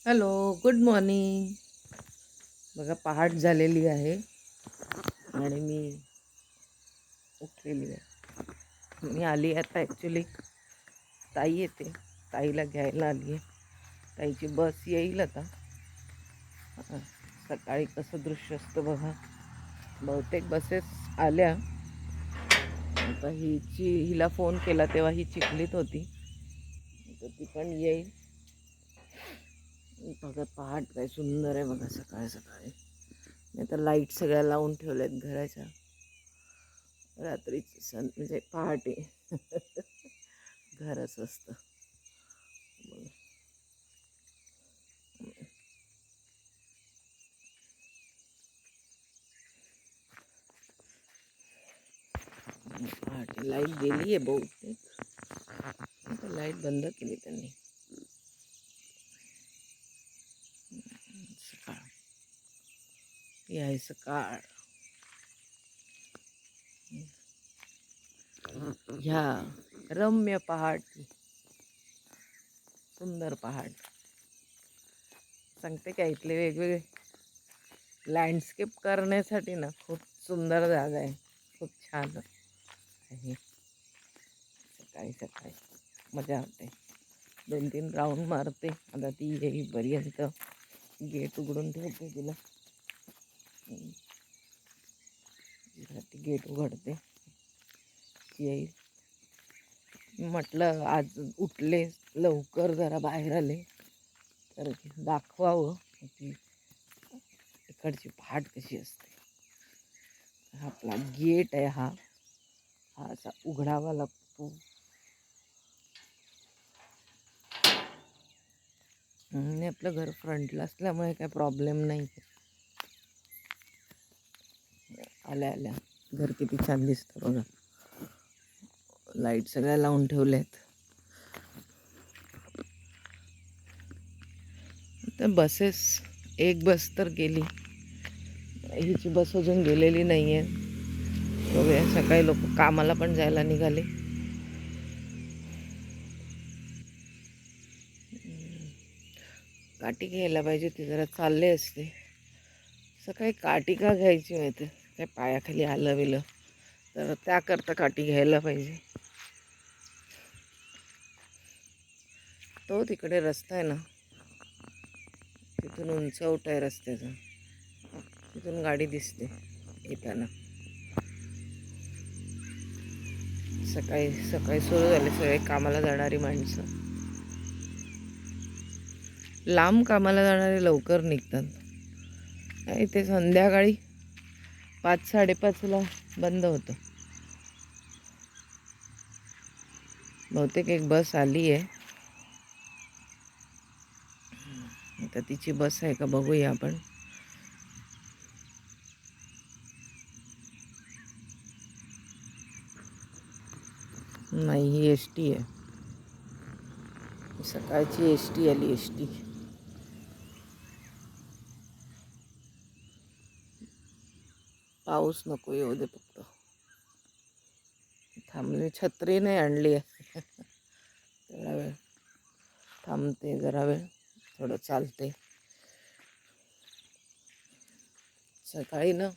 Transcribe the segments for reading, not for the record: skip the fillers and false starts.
Hello, good morning. बघा पहाट झालेली आहे आणि मी उठलेली आहे. मी आली आता ॲक्च्युली ताई येते, ताईला घ्यायला आली आहे. ताईची बस येईल आता. सकाळी कसं दृश्य असतं बघा. बहुतेक बसेस आल्या. आता हिला फोन केला तेव्हा ही चिखलीत होती, तर ती पण येईल. बघा पहाट काय सुंदर आहे बघा. सकाळी सकाळी नाही तर लाईट सगळ्या लावून ठेवल्यात घराच्या. रात्रीची म्हणजे पहाटे घरच असतं. पहाटे लाईट गेली आहे बहुतेक. आता लाईट बंद केली त्यांनी. सकाळ ही आहे सकाळ. ह्या रम्य पहाट, सुंदर पहाट. सांगते का, इथले वेगवेगळे लँडस्केप करण्यासाठी ना खूप सुंदर जागा आहे. खूप छान आहे. सकाळी सकाळी मजा वाटते. 2-3 राऊंड मारते. आता ती येईपर्यंत गेट उघडून ठेवते तिला. गेट उघडते, येईल. म्हटलं आज उठले लवकर, जरा बाहेर आले तर दाखवावं की इकडची पहाट कशी असते. आपला गेट आहे हा असा उघडावा लागतो. आणि आपलं घर फ्रंटला असल्यामुळे काही प्रॉब्लेम नाही. आल्या आल्या घर किती छान दिसतं बघा. लाईट सगळ्या लावून ठेवल्यात. तर बसेस, एक बस तर गेली, हिची बस अजून गेलेली नाही आहे. बघूया, सकाळी लोक कामाला पण जायला निघाले. काठी घ्यायला पाहिजे, ती जरा चालले असते. सकाळी काठी का घ्यायची माहिती, काय पायाखाली आलं बिलं तर त्याकरता काठी घ्यायला पाहिजे. तो तिकडे रस्ता आहे ना, तिथून उंचवट आहे रस्त्याचा, तिथून गाडी दिसते येताना. सकाळी सकाळी सुरू झाले सगळे कामाला जाणारी माणसं. लांब कामाला जाणारे लवकर निघतात. इथे संध्याकाळी 5-5:30ला बंद होतं. बहुतेक एक बस आली आहे. आता तिची बस आहे का बघूया आपण. नाही, ही एस टी आहे. सकाळची एस टी आली. एस टी पाऊस नको येऊ दे फक्त. थांबले, छत्री नाही आणली आहे. थोडा वेळ थांबते, जरा वेळ थोडं चालते. सकाळी ना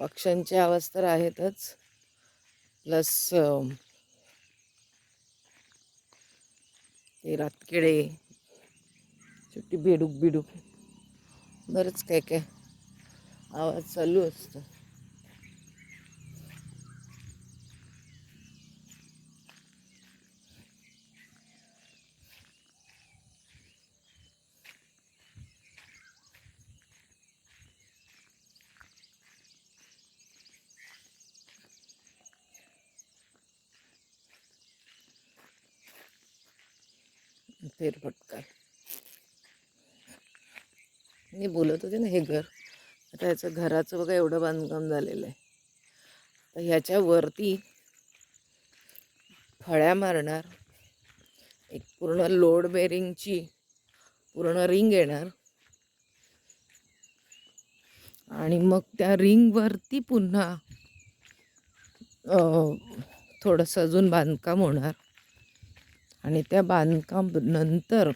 पक्ष्यांची आवाज तर आहेतच, प्लस ते रातकिडे, छोटी बेडूक बिडूक, बरंच काय काय आवाज चालू असतं. फेरफटका. मी बोलत होते ना, हे घर आता ह्याचं घराचं बघा एवढं बांधकाम झालेलं आहे. तर ह्याच्यावरती फळ्या मारणार, एक पूर्ण लोड बेरिंगची पूर्ण रिंग येणार आणि मग त्या रिंगवरती पुन्हा थोडंसं अजून बांधकाम होणार आणि त्या बांधकाम नंतर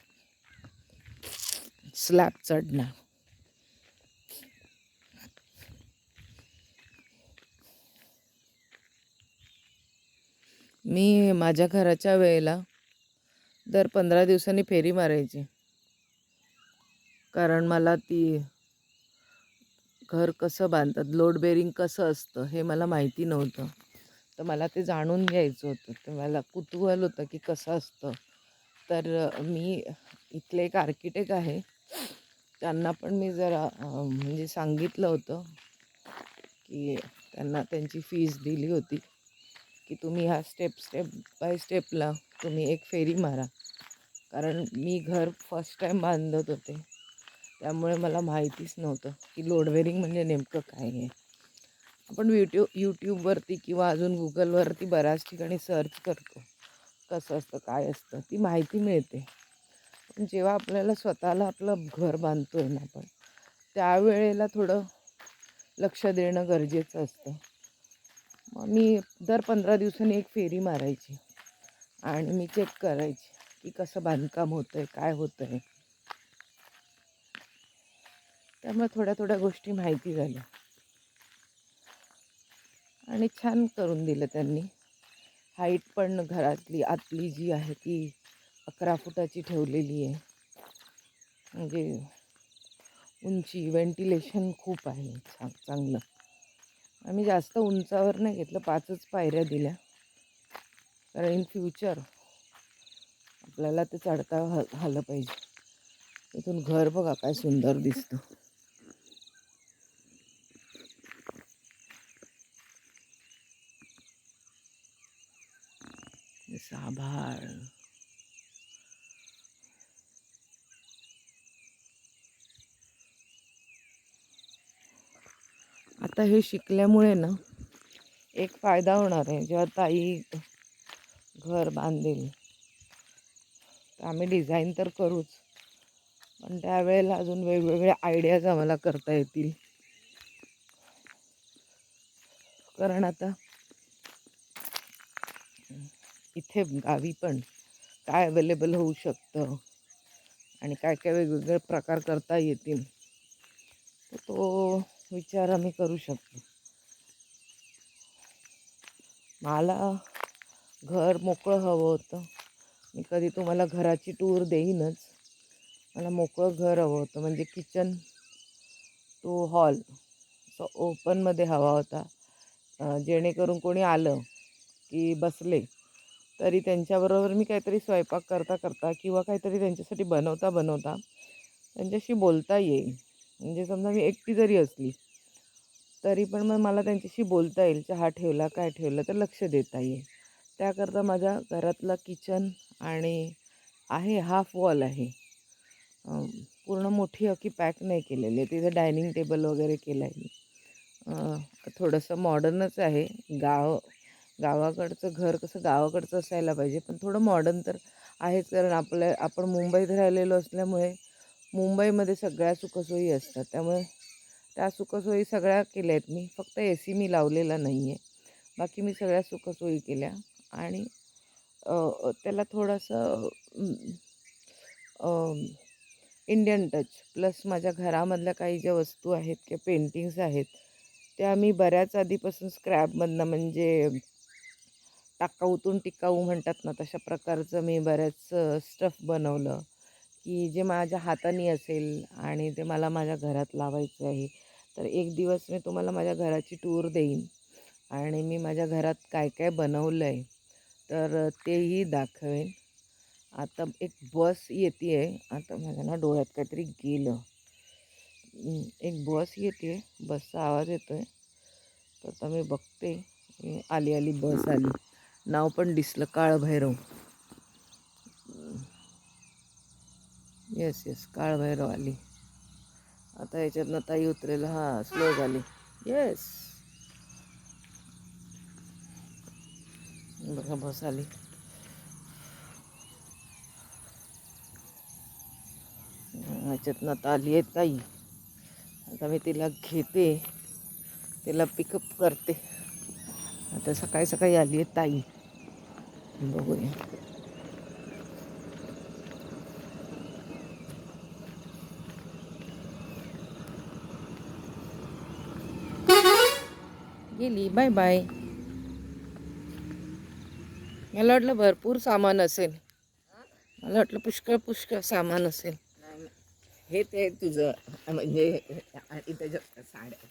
स्लॅब चढणार. मी माझ्या घराच्या वेळेला दर 15 दिवसांनी फेरी मारायची, कारण मला ती घर कसं बांधतात, लोड बेरिंग कसं असतं हे मला माहिती नव्हतं. तर मला ते जाणून घ्यायचं होतं. तर मला कुतूहल होतं की कसं असतं. तर मी इथले एक आर्किटेक्ट आहे, त्यांना पण मी जरा म्हणजे सांगितलं होतं की त्यांना त्यांची फीस दिली होती की तुम्ही ह्या स्टेप बाय स्टेपला तुम्ही एक फेरी मारा. कारण मी घर फर्स्ट टाईम बांधत होते, त्यामुळे मला माहितीच नव्हतं की लोड बेरिंग म्हणजे नेमकं काय आहे. आपण यूट्यूबवरती किंवा अजून गुगलवरती बऱ्याच ठिकाणी सर्च करतो कसं असतं काय असतं, ती माहिती मिळते. पण जेव्हा आपल्याला स्वतःला आपलं घर बांधतो आहे ना आपण, त्यावेळेला थोडं लक्ष देणं गरजेचं असतं. मग मी दर 15 दिवसांनी एक फेरी मारायची आणि मी चेक करायची की कसं बांधकाम होतं आहे, काय होतं आहे. त्यामुळे थोड्या थोड्या गोष्टी माहिती झाल्या आणि छान करून दिलं त्यांनी. हाईट पण घरातली आतली जी आहे ती 11 फुटाची ठेवलेली आहे. म्हणजे उंची व्हेंटिलेशन खूप आहे चांगलं. आम्ही जास्त उंचावर नाही घेतलं, 5च पायऱ्या दिल्या, कारण इन फ्युचर आपल्याला ते चढता आलं पाहिजे. इथून घर बघा काय सुंदर दिसतं. आभाळ. आता हे शिकल्यामुळे ना एक फायदा होणार आहे. जेव्हा ताई घर बांधेल तर आम्ही डिझाईन तर करूच, पण त्यावेळेला अजून वेगवेगळ्या आयडियाज आम्हाला करता येतील. कारण आता इथे गावी पण काय अवेलेबल होऊ शकतं आणि काय काय वेगवेगळे प्रकार करता येतील, तर तो विचार आम्ही करू शकतो. मला घर मोकळं हवं होतं. मी कधी तुम्हाला घराची टूर देईनच. मला मोकळं घर हवं होतं, म्हणजे किचन टू हॉल सो ओपनमध्ये हवा होता. जेणेकरून कोणी आलं की बसले तरी त्यांच्याबरोबर मी काहीतरी स्वयंपाक करता करता किंवा काहीतरी त्यांच्यासाठी बनवता बनवता त्यांच्याशी बोलता येईल. म्हणजे समजा मी एकटी जरी असली तरी पण मग मला त्यांच्याशी बोलता येईल. चहा ठेवला काय ठेवलं तर लक्ष देता येईल. त्याकरता माझ्या घरातला किचन आणि आहे हाफ वॉल आहे, पूर्ण मोठी अख्खी पॅक नाही केलेली आहे. तिथे डायनिंग टेबल वगैरे केलं आहे मी. थोडंसं मॉडर्नच आहे. गावाकडचं घर कसं गावाकडचं असायला पाहिजे, पण थोडं मॉडर्न तर आहेच. कारण आपण मुंबईत राहिलेलो असल्यामुळे मुंबईमध्ये सगळ्या सुखसोयी असतात. त्यामुळे त्या सुखसोयी सगळ्या केल्या आहेत मी. फक्त AC मी लावलेला नाही आहे. बाकी मी सगळ्या सुखसोयी केल्या आणि त्याला थोडंसं इंडियन टच प्लस माझ्या घरामधल्या काही ज्या वस्तू आहेत किंवा पेंटिंग्स आहेत त्या मी बऱ्याच आधीपासून स्क्रॅपमधनं, म्हणजे टाकाऊतून टिकाऊ म्हणतात ना, तशा प्रकारचं मी बऱ्याच स्टफ बनवलं की जे माझ्या हाताने असेल आणि ते मला माझ्या घरात लावायचं आहे. तर एक दिवस मी तुम्हाला माझ्या घराची टूर देईन आणि मी माझ्या घरात काय काय बनवलं आहे तर तेही दाखवेन. आता एक बस येते आहे. आता माझ्या ना डोळ्यात काहीतरी गेलं. एक बस येते आहे, बसचा आवाज येतो आहे. तर आता मी बघते. आली बस आली. नाव पण दिसलं, काळभैरव. येस काळभैरव आली. आता याच्यातनं ताई उतरेल. हां, स्लो झाली. येस, बघा बस आली. ह्याच्यातनं आता आली आहे ताई. आता मी तिला घेते, तिला पिकअप करते. आता सकाळी सकाळी आली आहे ताई. बघूया. गेली. Bye bye. मला वाटलं भरपूर सामान असेल. मला वाटलं पुष्कळ पुष्कळ सामान असेल. नाही, हे ते तुझं म्हणजे आणि त्याच्यात साड्या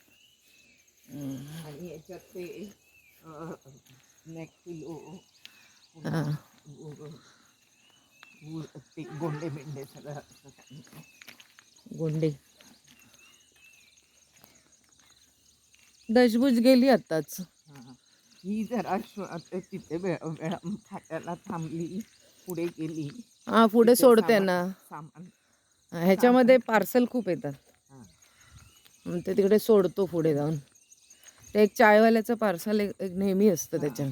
आणि याच्यात ते नेक पिलो पुन्हा हां. ते गोंडे बिंडे सगळं असं सांगितलं. गोंडे. दशबुज गेली आत्ताच. हां, ही जरा तिथे फाट्याला थांबली, पुढे गेली, हा पुढे तिथे सोडते सामान ना. सामान ह्याच्यामध्ये सामान पार्सल खूप येतात. हां मग ते तिकडे सोडतो पुढे जाऊन. ते एक चायवाल्याचं पार्सल एक नेहमी असतं हां त्याच्या.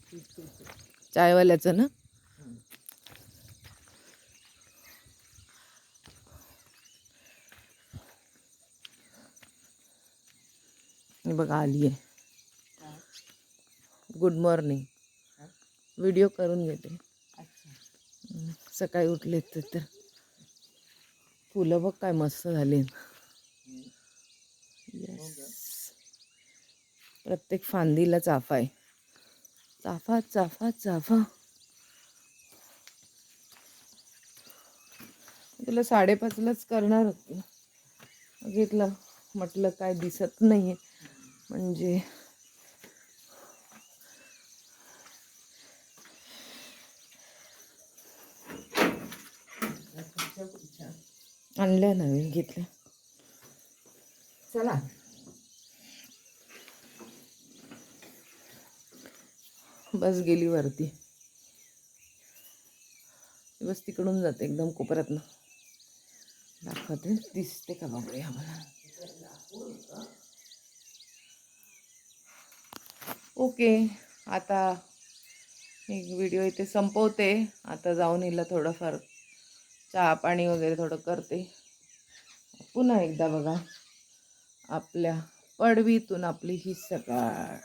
ठीक आहे. चायवाल्याचं ना. हं. हे बघा आली आहे. काय गुड मॉर्निंग. काय व्हिडिओ करून घेते. अच्छा सकाळी उठले तर फुलं बघ काय मस्त झाली. हं. हो येस. गं. प्रत्येक फांदीला चाफा आहे. चाफा चाफा चाफा. तुला 5:30लाच करणार होती. बघितलं म्हटलं काय दिसत नाहीये म्हणजे पुढच्या आणल्या नवीन घेतल्या. चला बस गेली वरती. बस तिकडून जाते एकदम कोपऱ्यातनं. दाखवते दिसते का बघूया मला. ओके आता मी व्हिडिओ इथे संपवते. आता जाऊन हिला थोडंफार चहा पाणी वगैरे थोडं करते. पुन्हा एकदा बघा आपल्या पडवीतून आपली ही सकाळ.